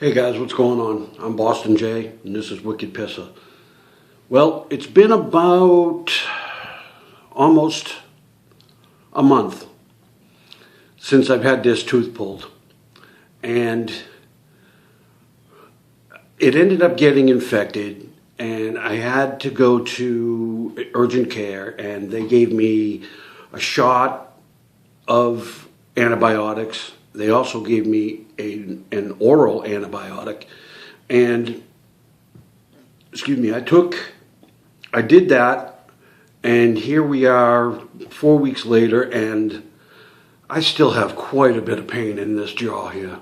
Hey guys, what's going on? I'm Boston Jay, and this is Wicked Pisser. Well, it's been about almost a month since I've had this tooth pulled, and it ended up getting infected, and I had to go to urgent care, and they gave me a shot of antibiotics. They also gave me an oral antibiotic, and I did that, and here we are 4 weeks later, and I still have quite a bit of pain in this jaw here.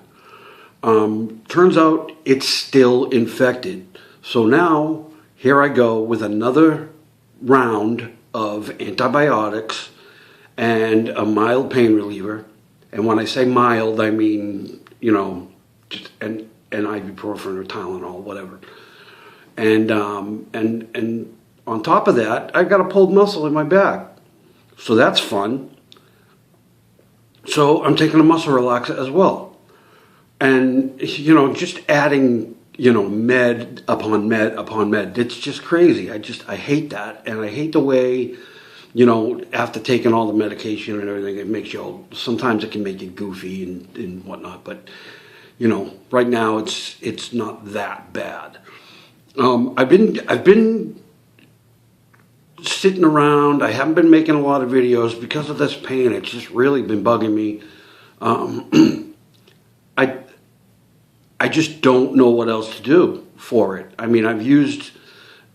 Turns out it's still infected. So now here I go with another round of antibiotics and a mild pain reliever. And when I say mild, I mean, just an ibuprofen or Tylenol, whatever. And on top of that, I've got a pulled muscle in my back. So that's fun. So I'm taking a muscle relaxer as well. And, just adding, med upon med upon med. It's just crazy. I hate that. And I hate the way, after taking all the medication and everything, it makes you sometimes it can make you goofy and whatnot. But, right now it's not that bad. I've been sitting around. I haven't been making a lot of videos because of this pain. It's just really been bugging me. I just don't know what else to do for it. I mean, I've used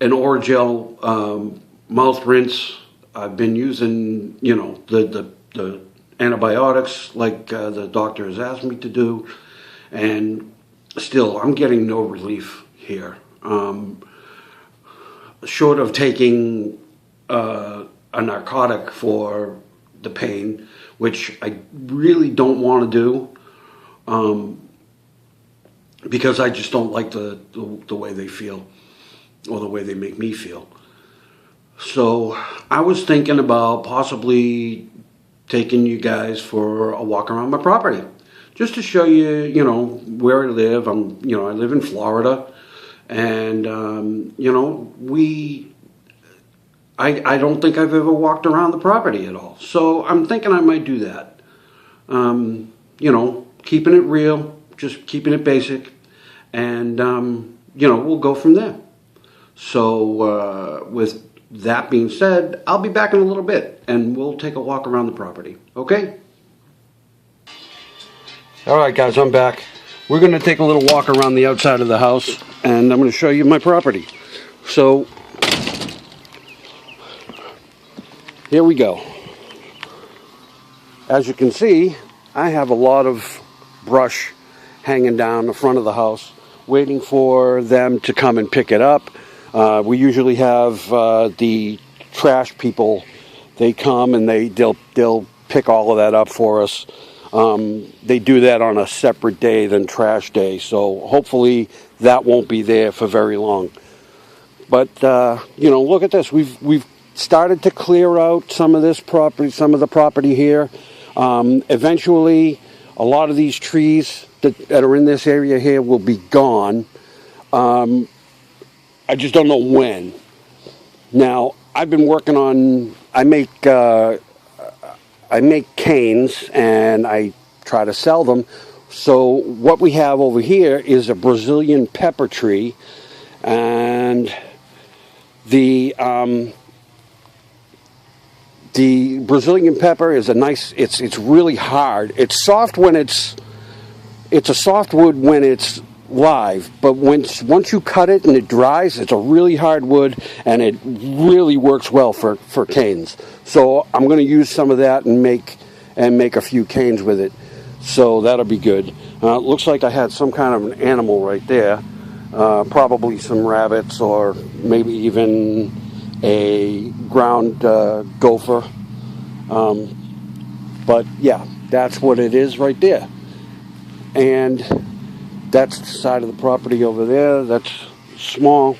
an Orajel mouth rinse. I've been using, the antibiotics like the doctor has asked me to do, and still I'm getting no relief here. Short of taking a narcotic for the pain, which I really don't want to do, because I just don't like the way they feel or the way they make me feel. So I was thinking about possibly taking you guys for a walk around my property, just to show you, where I live. I live in Florida, and I don't think I've ever walked around the property at all. So I'm thinking I might do that. Keeping it real, just keeping it basic, and we'll go from there. So with that being said, I'll be back in a little bit, and we'll take a walk around the property, okay? All right, guys, I'm back. We're going to take a little walk around the outside of the house, and I'm going to show you my property. So, here we go. As you can see, I have a lot of brush hanging down the front of the house, waiting for them to come and pick it up. We usually have the trash people. They come and they'll pick all of that up for us. They do that on a separate day than trash day, so hopefully that won't be there for very long. But look at this. We've started to clear out some of this property, some of the property here. Eventually, a lot of these trees that are in this area here will be gone. I just don't know when. Now, I've been working on, I make canes, and I try to sell them. So what we have over here is a Brazilian pepper tree, and the Brazilian pepper is it's really hard. It's soft when it's a softwood when it's live, but once you cut it and it dries, it's a really hard wood, and it really works well for canes. So I'm going to use some of that and make a few canes with it. So that'll be good. It looks like I had some kind of an animal right there, probably some rabbits or maybe even a ground gopher. But yeah, that's what it is right there. And that's the side of the property over there. That's a small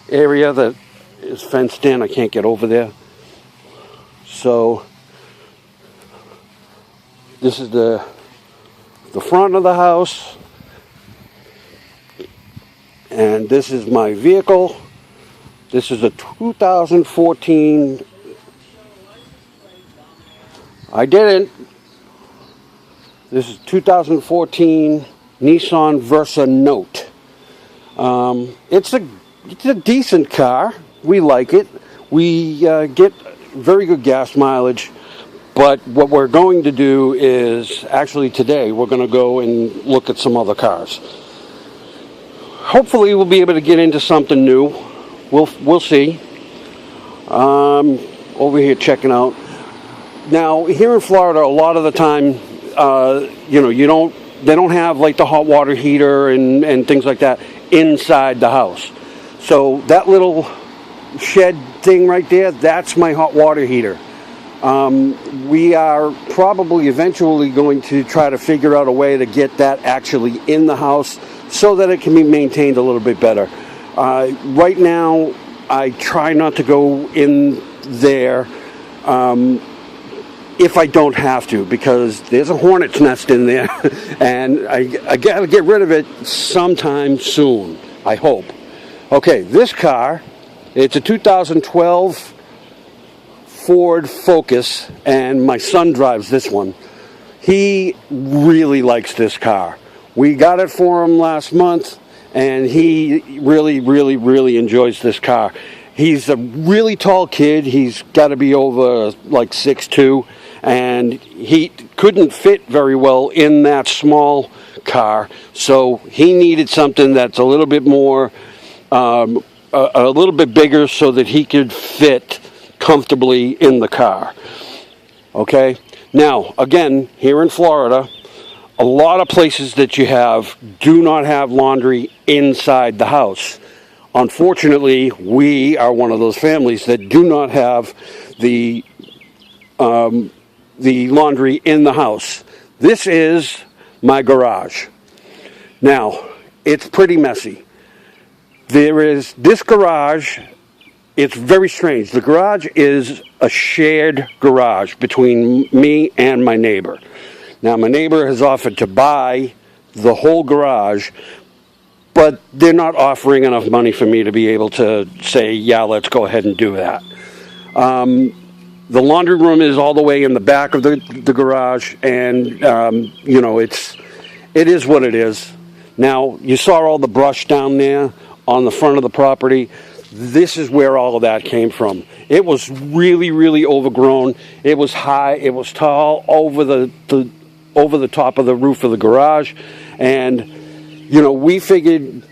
area that is fenced in. I can't get over there. So this is the front of the house. And this is my vehicle. This is a 2014. I didn't. This is 2014 Nissan Versa Note. It's a decent car. We like it. We get very good gas mileage. But what we're going to do is, actually today, we're going to go and look at some other cars. Hopefully we'll be able to get into something new. We'll see. Over here checking out. Now, here in Florida, a lot of the time, they don't have like the hot water heater and things like that inside the house. So that little shed thing right there, that's my hot water heater. We are probably eventually going to try to figure out a way to get that actually in the house so that it can be maintained a little bit better. Right now, I try not to go in there if I don't have to, because there's a hornet's nest in there, and I got to get rid of it sometime soon, I hope. Okay, this car, it's a 2012 Ford Focus, and my son drives this one. He really likes this car. We got it for him last month, and he really, really, really enjoys this car. He's a really tall kid. He's got to be over like 6'2", and he couldn't fit very well in that small car, so he needed something that's a little bit more, a little bit bigger so that he could fit comfortably in the car. Okay? Now, again, here in Florida, a lot of places that you have do not have laundry inside the house. Unfortunately, we are one of those families that do not have the laundry in the house. This is my garage. Now, it's pretty messy. There is this garage. It's very strange. The garage is a shared garage between me and my neighbor. Now, my neighbor has offered to buy the whole garage, but they're not offering enough money for me to be able to say, yeah, let's go ahead and do that. The laundry room is all the way in the back of the garage, and, it is what it is. Now, you saw all the brush down there on the front of the property. This is where all of that came from. It was really, really overgrown. It was high. It was tall over the top of the roof of the garage. And, we figured,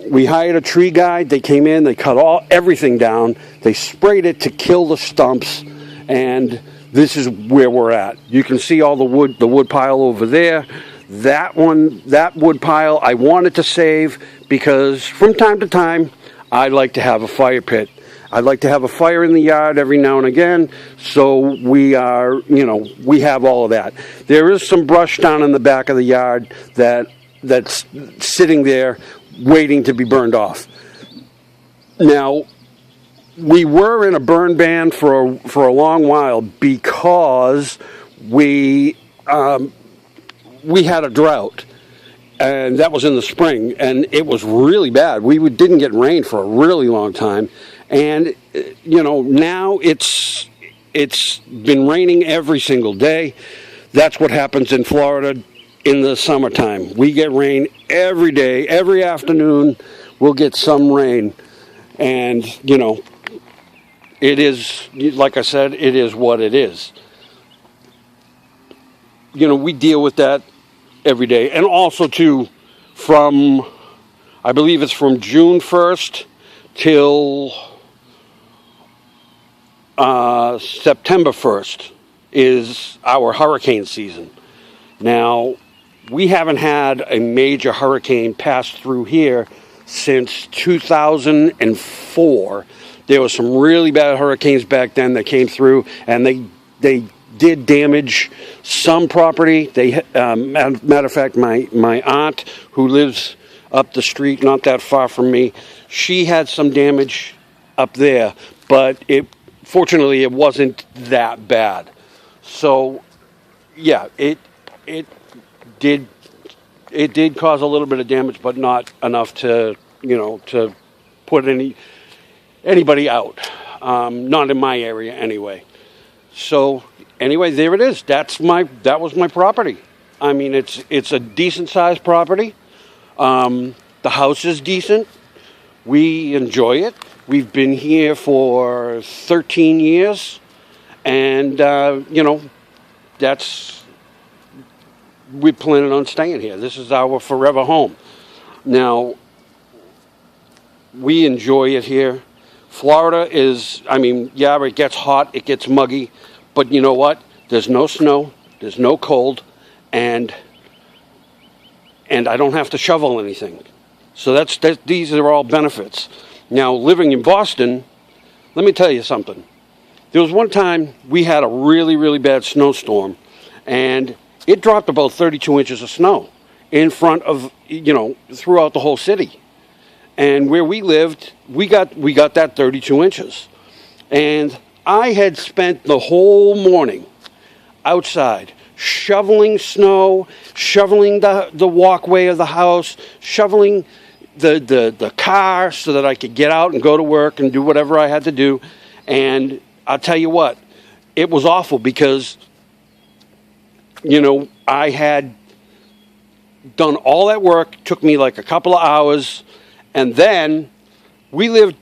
we hired a tree guy. They came in. They cut everything down. They sprayed it to kill the stumps. And this is where we're at. You can see all the wood pile over there. That wood pile I wanted to save because from time to time, I like to have a fire pit. I like to have a fire in the yard every now and again, so we have all of that. There is some brush down in the back of the yard that's sitting there waiting to be burned off. Now, we were in a burn ban for a long while because we had a drought. And that was in the spring, and it was really bad. We didn't get rain for a really long time. And, now it's been raining every single day. That's what happens in Florida in the summertime. We get rain every day, every afternoon. We'll get some rain. And, it is, like I said, it is what it is. We deal with that every day. And also, too, I believe it's from June 1st till September 1st is our hurricane season. Now, we haven't had a major hurricane pass through here since 2004. There were some really bad hurricanes back then that came through, and they did damage some property. Matter of fact, my aunt, who lives up the street, not that far from me, she had some damage up there, but fortunately it wasn't that bad. So, yeah, it did cause a little bit of damage, but not enough to to put anybody out. Not in my area anyway. So anyway, there it is. That was my property. I mean, it's a decent sized property. The house is decent. We enjoy it. We've been here for 13 years, and we're planning on staying here. This is our forever home. Now, we enjoy it here. Florida is, it gets hot, it gets muggy, but you know what? There's no snow, there's no cold, and I don't have to shovel anything. So these are all benefits. Now, living in Boston, let me tell you something. There was one time we had a really, really bad snowstorm, and it dropped about 32 inches of snow in front of, throughout the whole city. And where we lived, we got that 32 inches. And I had spent the whole morning outside shoveling snow, shoveling the walkway of the house, shoveling the car so that I could get out and go to work and do whatever I had to do. And I'll tell you what, it was awful because, I had done all that work, took me like a couple of hours, and then we lived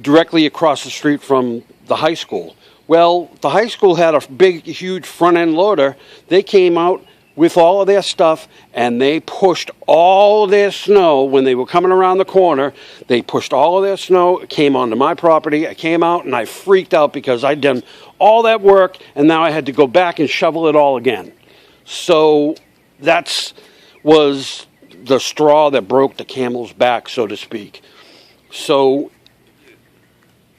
directly across the street from the high school. Well, the high school had a big, huge front-end loader. They came out with all of their stuff, and they pushed all of their snow when they were coming around the corner. They pushed all of their snow. It came onto my property. I came out, and I freaked out because I'd done all that work, and now I had to go back and shovel it all again. So that was the straw that broke the camel's back, so to speak. So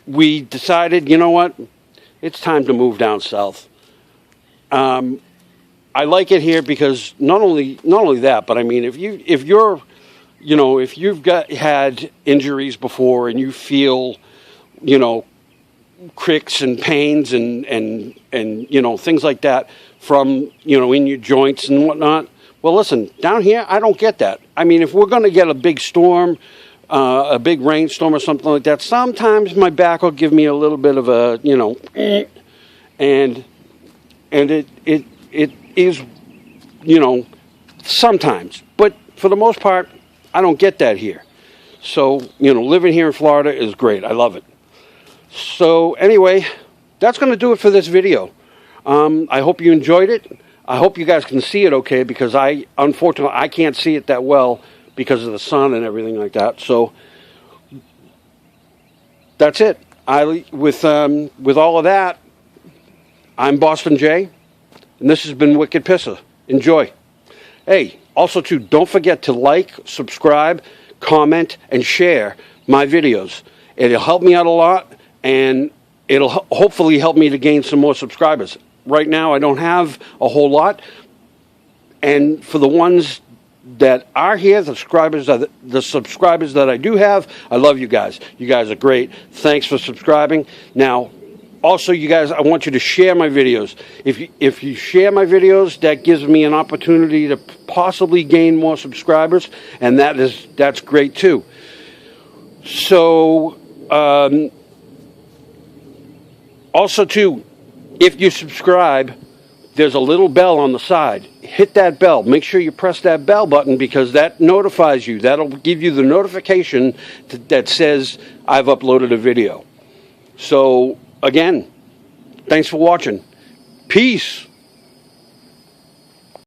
we decided, you know what? It's time to move down south. I like it here because not only that, but I mean, if you've had injuries before and you feel, cricks and pains and things like that from, in your joints and whatnot. Well, listen, down here, I don't get that. I mean, if we're going to get a big storm, a big rainstorm or something like that, sometimes my back will give me a little bit of a, and it is, sometimes. But for the most part, I don't get that here. So, living here in Florida is great. I love it. So anyway, that's going to do it for this video. I hope you enjoyed it. I hope you guys can see it okay, because unfortunately, I can't see it that well because of the sun and everything like that. So that's it. With all of that, I'm Boston Jay, and this has been Wicked Pisser. Enjoy. Hey, also too, don't forget to like, subscribe, comment, and share my videos. It'll help me out a lot, and it'll hopefully help me to gain some more subscribers. Right now, I don't have a whole lot, and for the ones that are here, the subscribers that I do have, I love you guys. You guys are great. Thanks for subscribing. Now, also, you guys, I want you to share my videos. If you share my videos, that gives me an opportunity to possibly gain more subscribers, and that's great too. So, also too, if you subscribe, there's a little bell on the side. Hit that bell. Make sure you press that bell button, because that notifies you. That'll give you the notification that says I've uploaded a video. So, again, thanks for watching. Peace.